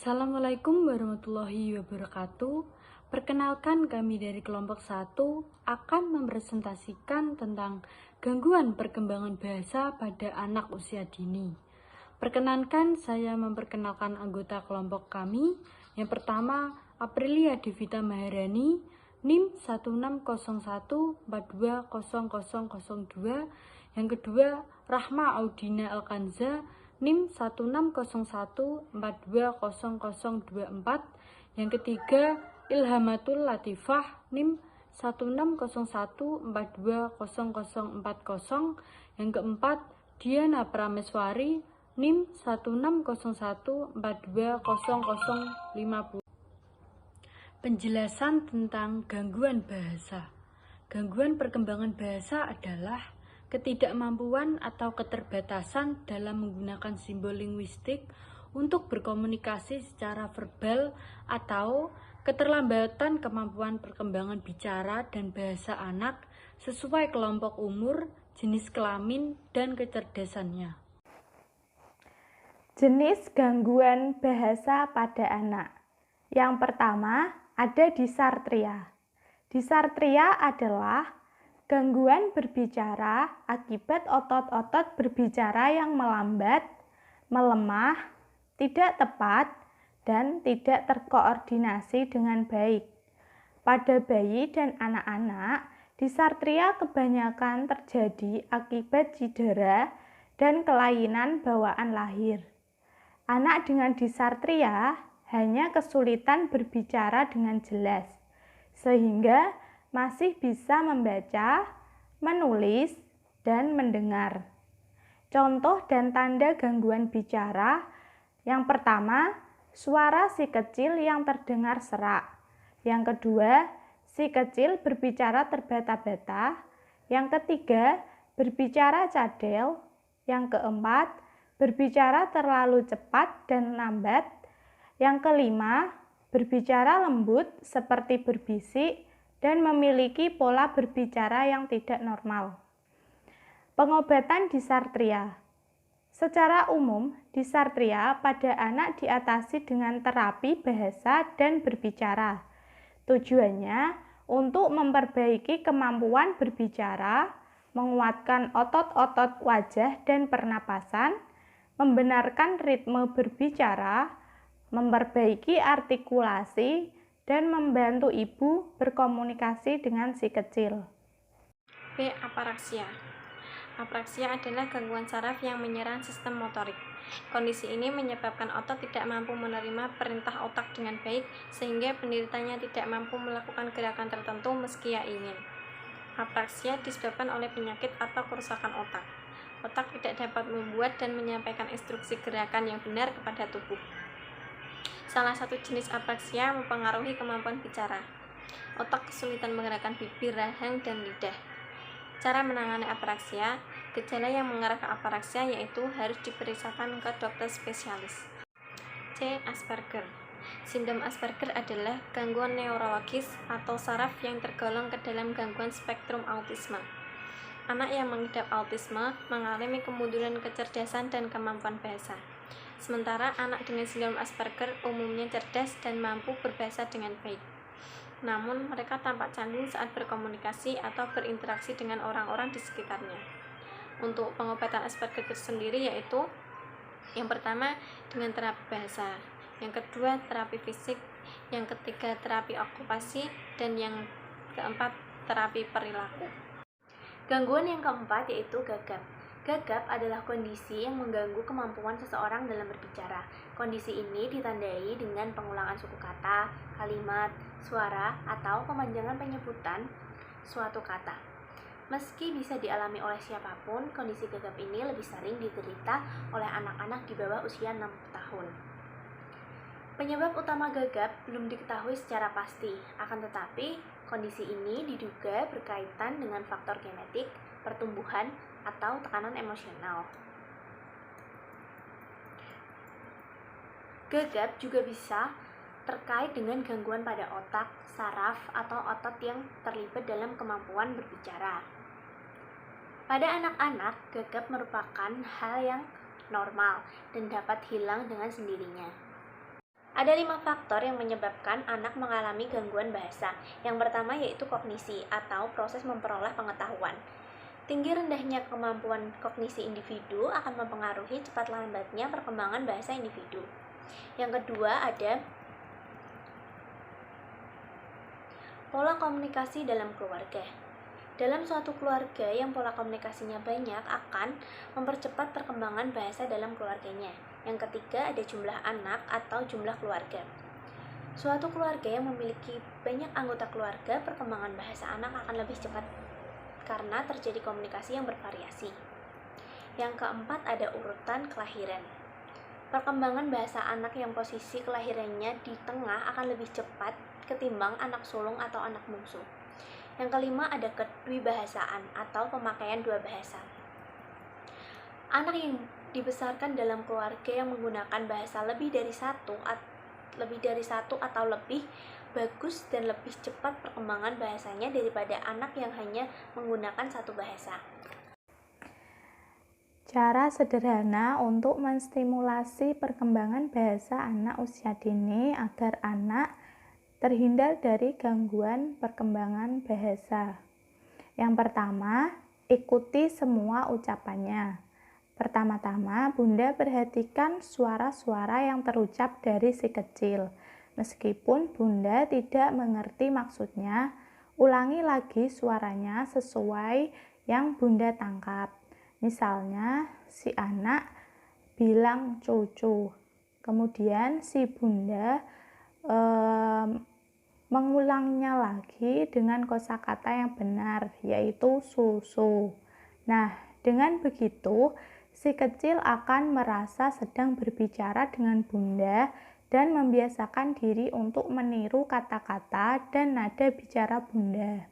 Assalamualaikum warahmatullahi wabarakatuh. Perkenalkan, kami dari kelompok 1 akan mempresentasikan tentang gangguan perkembangan bahasa pada anak usia dini. Perkenankan, saya memperkenalkan anggota kelompok kami. Yang pertama, Aprilia Devita Maharani, NIM 1601420002. Yang kedua, Rahma Audina Alkanza, NIM 1601420024. Yang ketiga, Ilhamatul Latifah, NIM 1601420040. Yang keempat, Diana Prameswari, NIM 1601420050. Penjelasan tentang gangguan bahasa. Gangguan perkembangan bahasa adalah ketidakmampuan atau keterbatasan dalam menggunakan simbol linguistik untuk berkomunikasi secara verbal atau keterlambatan kemampuan perkembangan bicara dan bahasa anak sesuai kelompok umur, jenis kelamin, dan kecerdasannya. Jenis gangguan bahasa pada anak. Yang pertama, ada disartria. Disartria adalah gangguan berbicara akibat otot-otot berbicara yang melambat, melemah, tidak tepat, dan tidak terkoordinasi dengan baik. Pada bayi dan anak-anak, disartria kebanyakan terjadi akibat cedera dan kelainan bawaan lahir. Anak dengan disartria hanya kesulitan berbicara dengan jelas, sehingga masih bisa membaca, menulis, dan mendengar. Contoh dan tanda gangguan bicara. Yang pertama, suara si kecil yang terdengar serak. Yang kedua, si kecil berbicara terbata-bata. Yang ketiga, berbicara cadel. Yang keempat, berbicara terlalu cepat dan lambat. Yang kelima, berbicara lembut seperti berbisik dan memiliki pola berbicara yang tidak normal. Pengobatan disartria. Secara umum, disartria pada anak diatasi dengan terapi bahasa dan berbicara. Tujuannya untuk memperbaiki kemampuan berbicara, menguatkan otot-otot wajah dan pernapasan, membenarkan ritme berbicara, memperbaiki artikulasi, dan membantu ibu berkomunikasi dengan si kecil. B. Apraxia. Apraxia adalah gangguan saraf yang menyerang sistem motorik. Kondisi ini menyebabkan otot tidak mampu menerima perintah otak dengan baik, sehingga penderitanya tidak mampu melakukan gerakan tertentu meski ia ingin. Apraxia disebabkan oleh penyakit atau kerusakan otak. Otak tidak dapat membuat dan menyampaikan instruksi gerakan yang benar kepada tubuh. Salah satu jenis apraxia mempengaruhi kemampuan bicara. Otak kesulitan menggerakkan bibir, rahang, dan lidah. Cara menangani apraxia. Gejala yang mengarah ke apraxia yaitu harus diperiksakan ke dokter spesialis. C. Asperger. Sindrom Asperger adalah gangguan neurologis atau saraf yang tergolong ke dalam gangguan spektrum autisme. Anak yang mengidap autisme mengalami kemunduran kecerdasan dan kemampuan bahasa. Sementara anak dengan sindrom Asperger umumnya cerdas dan mampu berbahasa dengan baik. Namun, mereka tampak canggung saat berkomunikasi atau berinteraksi dengan orang-orang di sekitarnya. Untuk pengobatan Asperger sendiri yaitu yang pertama dengan terapi bahasa, yang kedua terapi fisik, yang ketiga terapi okupasi, dan yang keempat terapi perilaku. Gangguan yang keempat yaitu gagap. Gagap adalah kondisi yang mengganggu kemampuan seseorang dalam berbicara. Kondisi ini ditandai dengan pengulangan suku kata, kalimat, suara, atau pemanjangan penyebutan suatu kata. Meski bisa dialami oleh siapapun, kondisi gagap ini lebih sering diderita oleh anak-anak di bawah usia 6 tahun. Penyebab utama gagap belum diketahui secara pasti, akan tetapi kondisi ini diduga berkaitan dengan faktor genetik, pertumbuhan, atau tekanan emosional. Gagap juga bisa terkait dengan gangguan pada otak, saraf, atau otot yang terlibat dalam kemampuan berbicara. Pada anak-anak, gagap merupakan hal yang normal dan dapat hilang dengan sendirinya. Ada 5 faktor yang menyebabkan anak mengalami gangguan bahasa. Yang pertama yaitu kognisi atau proses memperoleh pengetahuan. Tinggi rendahnya kemampuan kognisi individu akan mempengaruhi cepat lambatnya perkembangan bahasa individu. Yang kedua ada pola komunikasi dalam keluarga. Dalam suatu keluarga yang pola komunikasinya banyak akan mempercepat perkembangan bahasa dalam keluarganya. Yang ketiga ada jumlah anak atau jumlah keluarga. Suatu keluarga yang memiliki banyak anggota keluarga, perkembangan bahasa anak akan lebih cepat karena terjadi komunikasi yang bervariasi. Yang keempat ada urutan kelahiran. Perkembangan bahasa anak yang posisi kelahirannya di tengah akan lebih cepat ketimbang anak sulung atau anak bungsu. Yang kelima ada kedwibahasaan atau pemakaian dua bahasa. Anak yang dibesarkan dalam keluarga yang menggunakan bahasa lebih dari satu atau lebih bagus dan lebih cepat perkembangan bahasanya daripada anak yang hanya menggunakan satu bahasa. Cara sederhana untuk menstimulasi perkembangan bahasa anak usia dini agar anak terhindar dari gangguan perkembangan bahasa. Yang pertama, ikuti semua ucapannya. Pertama-tama, Bunda perhatikan suara-suara yang terucap dari si kecil. Meskipun Bunda tidak mengerti maksudnya, ulangi lagi suaranya sesuai yang Bunda tangkap. Misalnya, si anak bilang cucu. Kemudian si Bunda mengulangnya lagi dengan kosakata yang benar, yaitu susu. Nah, dengan begitu, si kecil akan merasa sedang berbicara dengan Bunda dan membiasakan diri untuk meniru kata-kata dan nada bicara Bunda.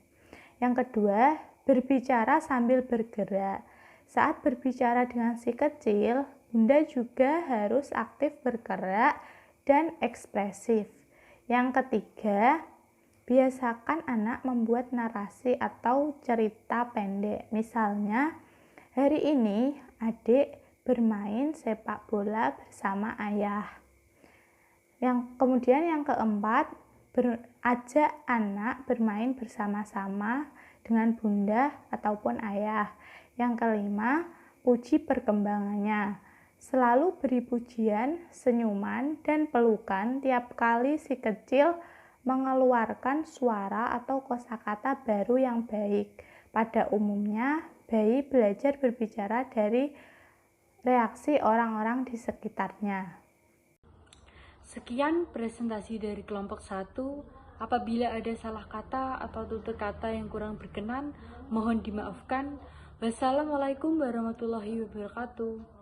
Yang kedua, berbicara sambil bergerak. Saat berbicara dengan si kecil, Bunda juga harus aktif bergerak dan ekspresif. Yang ketiga, biasakan anak membuat narasi atau cerita pendek. Misalnya, hari ini adik bermain sepak bola bersama ayah. Kemudian yang keempat, ajak anak bermain bersama-sama dengan Bunda ataupun ayah. Yang kelima, puji perkembangannya. Selalu beri pujian, senyuman, dan pelukan tiap kali si kecil mengeluarkan suara atau kosakata baru yang baik. Pada umumnya, bayi belajar berbicara dari reaksi orang-orang di sekitarnya. Sekian presentasi dari kelompok 1. Apabila ada salah kata atau tutur kata yang kurang berkenan, mohon dimaafkan. Wassalamualaikum warahmatullahi wabarakatuh.